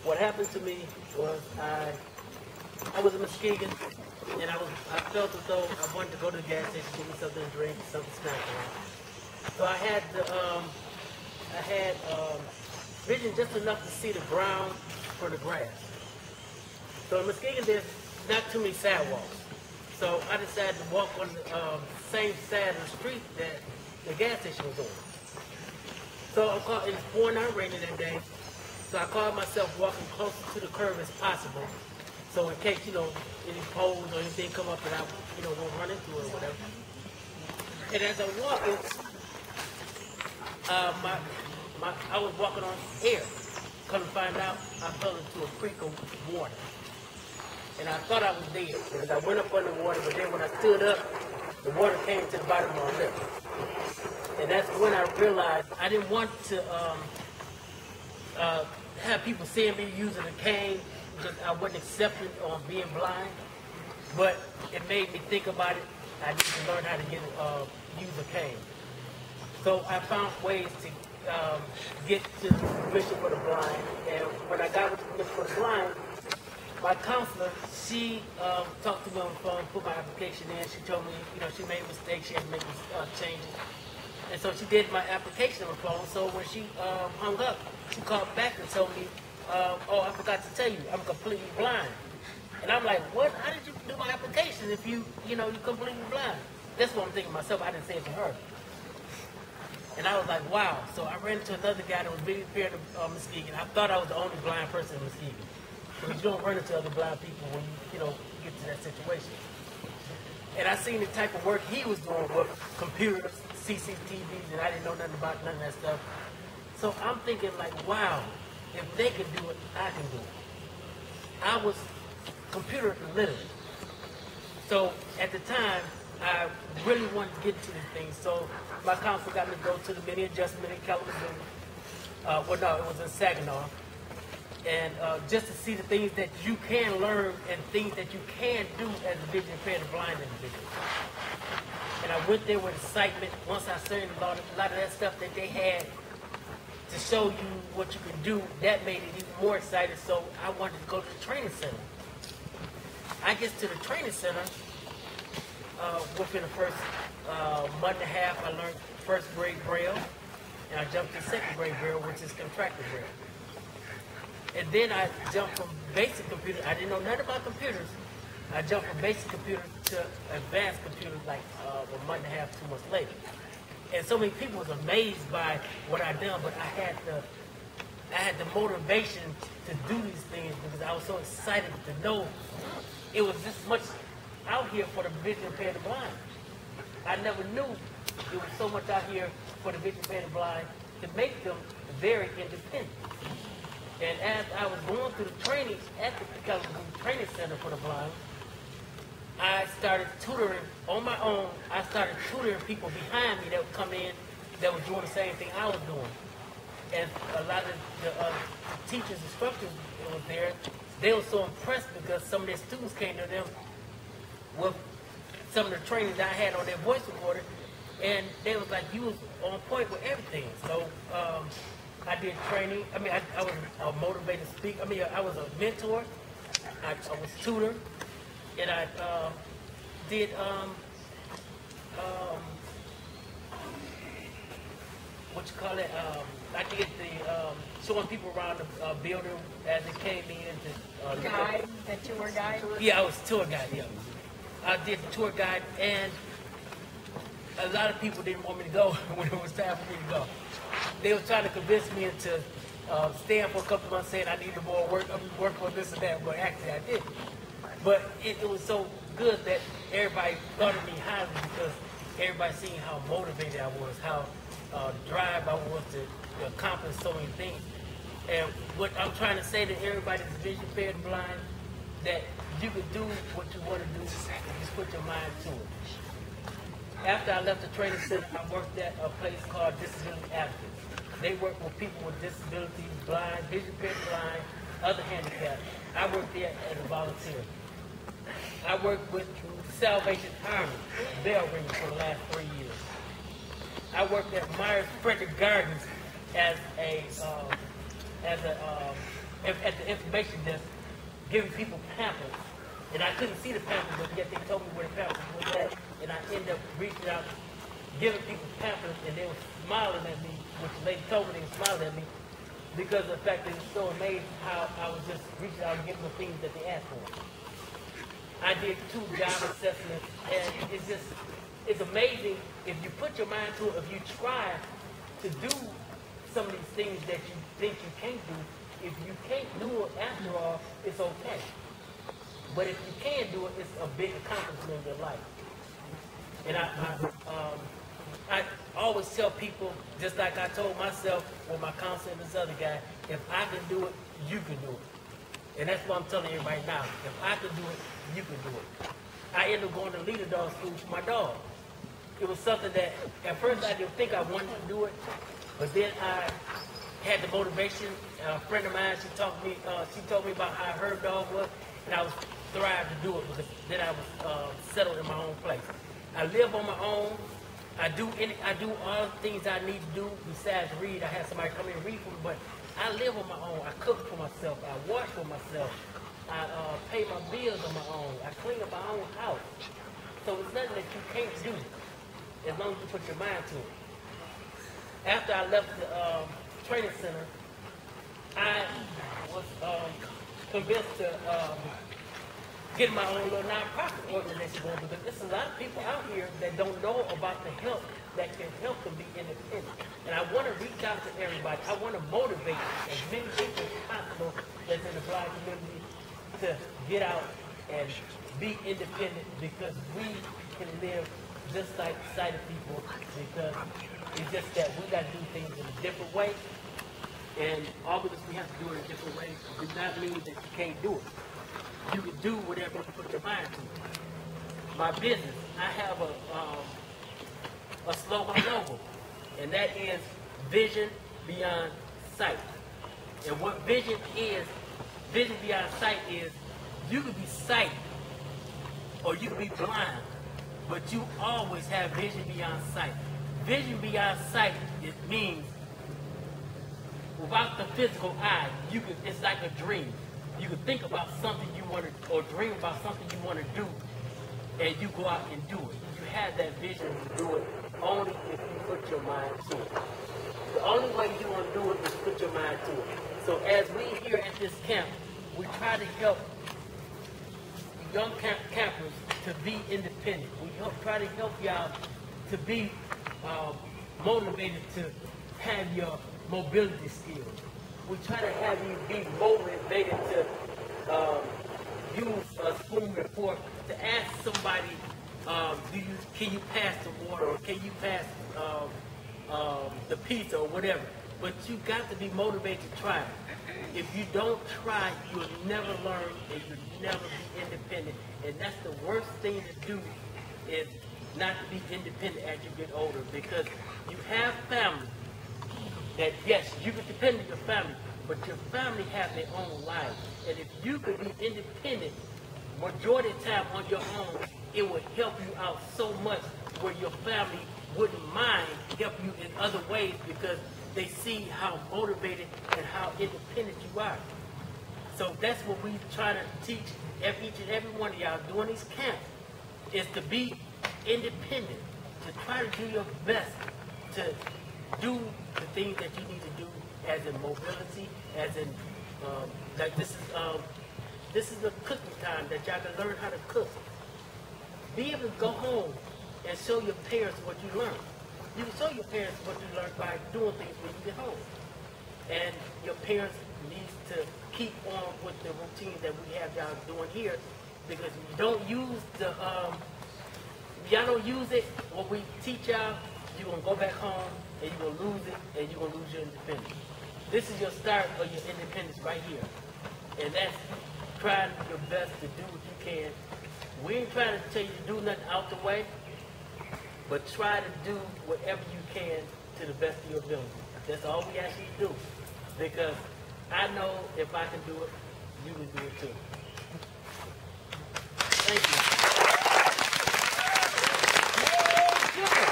what happened to me was I was in Muskegon, and I felt as though I wanted to go to the gas station, get me something to drink, something to snack on. So I had vision just enough to see the ground for the grass. So in Muskegon, there's not too many sidewalks. So I decided to walk on the same side of the street that the gas station was on. So it was pouring out raining that day. So I called myself walking closer to the curb as possible. So in case, any poles or anything come up that I, won't run into it or whatever. And as I'm walking, I was walking on air. Come to find out, I fell into a creek of water. And I thought I was dead because I went up under the water, but then when I stood up, the water came to the bottom of my lip. And that's when I realized I didn't want to have people seeing me using a cane because I wasn't accepting on being blind. But it made me think about it. I need to learn how to use a cane. So I found ways to get to the permission for the blind. And when I got with the permission for the blind, my counselor, she talked to me on the phone, put my application in. She told me, she made mistakes, she had to make changes. And so she did my application on the phone. So when she hung up, she called back and told me, oh, I forgot to tell you, I'm completely blind. And I'm like, what? How did you do my application if you're completely blind? That's what I'm thinking myself. I didn't say it to her. And I was like, wow. So I ran into another guy that was really fair to Muskegon. I thought I was the only blind person in Muskegon. Because you don't run into other blind people when you get to that situation. And I seen the type of work he was doing with computers, CCTVs, and I didn't know nothing about none of that stuff. So I'm thinking like, wow, if they can do it, I can do it. I was computer illiterate. So at the time, I really wanted to get into these things. So my counselor got me to go to the mini adjustment in Kalamazoo. Well, no, it was in Saginaw. And just to see the things that you can learn and things that you can do as a vision impaired and blind individual. And I went there with excitement. Once I learned a lot of that stuff that they had to show you what you can do, that made it even more exciting. So I wanted to go to the training center. I get to the training center. Within the first month and a half, I learned first grade Braille. And I jumped to second grade Braille, which is contracted Braille. And then I jumped from basic computer. I didn't know nothing about computers. I jumped from basic computer to advanced computer like a month and a half, 2 months later. And so many people was amazed by what I done, but I had the motivation to do these things because I was so excited to know it was this much out here for the vision impaired and blind. I never knew there was so much out here for the vision impaired and blind to make them very independent. And as I was going through the trainings at the Kalamazoo Training Center for the Blind, I started tutoring on my own. I started tutoring people behind me that would come in that was doing the same thing I was doing. And a lot of the teachers, instructors that was there, they were so impressed because some of their students came to them with some of the training that I had on their voice recorder, and they was like, you was on point with everything. So I did training. I mean, I was a motivated speaker. I mean, I was a mentor. I was tutor, and I did what you call it? I did the showing people around the building as it came in. Guide, the tour guide? Yeah, I was tour guide, yeah. I did the tour guide, and a lot of people didn't want me to go when it was time for me to go. They were trying to convince me into staying for a couple months saying I needed more work, work on this and that, but actually I didn't. But it was so good that everybody thought of me highly because everybody seen how motivated I was, how drive I was to accomplish so many things. And what I'm trying to say to everybody that's vision impaired and blind, that you can do what you want to do if you just put your mind to it. After I left the training center, I worked at a place called Disability Advocates. They work with people with disabilities, blind, vision impaired, blind, other handicaps. I worked there as a volunteer. I worked with Salvation Army, bell ringers for the last 3 years. I worked at Myers Frederick Gardens as at the information desk, giving people pamphlets. And I couldn't see the pamphlets, but yet they told me where the pamphlets was at. And I ended up reaching out, giving people pamphlets, and they were smiling at me, which they told me they were smiling at me, because of the fact that it was so amazing how I was just reaching out and giving them things that they asked for. I did 2 job assessments, and it's amazing if you put your mind to it, if you try to do some of these things that you think you can't do. If you can't do it after all, it's okay. But if you can do it, it's a big accomplishment in your life. And I always tell people, just like I told myself with my counselor and this other guy, if I can do it, you can do it. And that's what I'm telling you right now. If I can do it, you can do it. I ended up going to leader dog school for my dog. It was something that at first I didn't think I wanted to do it, but then I had the motivation. A friend of mine, she told me about how her dog was, and I was thrived to do it because then I was settled in my own place. I live on my own. I do all the things I need to do besides read. I had somebody come in and read for me, but I live on my own. I cook for myself. I wash for myself. I pay my bills on my own. I clean up my own house. So it's nothing that you can't do as long as you put your mind to it. After I left the training center, I was convinced to get my own little nonprofit organization going, because there's a lot of people out here that don't know about the help that can help them be independent. And I want to reach out to everybody. I want to motivate as many people as possible that's in the blind community to get out and be independent, because we can live just like sighted people, because it's just that we got to do things in a different way. And all because we have to do it in a different way does not mean that you can't do it. You can do whatever you put your mind to. My business, I have a slogan logo, and that is vision beyond sight. And what vision beyond sight is, you can be sighted or you can be blind, but you always have vision beyond sight. Vision beyond sight, it means without the physical eye, it's like a dream. You can think about something you want to, or dream about something you want to do, and you go out and do it. You have that vision to do it only if you put your mind to it. The only way you want to do it is put your mind to it. So as we here at this camp, we try to help young campers to be independent. We try to help y'all to be motivated to have your mobility skills. We try to have you be motivated to use a spoon and fork, to ask somebody, can you pass the water, or can you pass the pizza, or whatever. But you got to be motivated to try it. If you don't try, you'll never learn, and you'll never be independent. And that's the worst thing to do, is not to be independent as you get older, because you have family that, yes, you can depend on your family, but your family have their own lives. And if you could be independent majority of the time on your own, it would help you out so much where your family wouldn't mind helping you in other ways, because they see how motivated and how independent you are. So that's what we try to teach each and every one of y'all doing these camps, is to be independent, to try to do your best to do the things that you need to do, as in mobility, as in like this is a cooking time that y'all can learn how to cook. Be able to go home and show your parents what you learned. You can show your parents what you learned by doing things when you get home. And your parents need to keep on with the routine that we have y'all doing here, because if you don't use the y'all don't use it, what we teach y'all, you're going to go back home and you're going to lose it, and you're going to lose your independence. This is your start of your independence right here. And that's trying your best to do what you can. We ain't trying to tell you to do nothing out the way, but try to do whatever you can to the best of your ability. That's all we ask you to do. Because I know if I can do it, you can do it too. Thank you.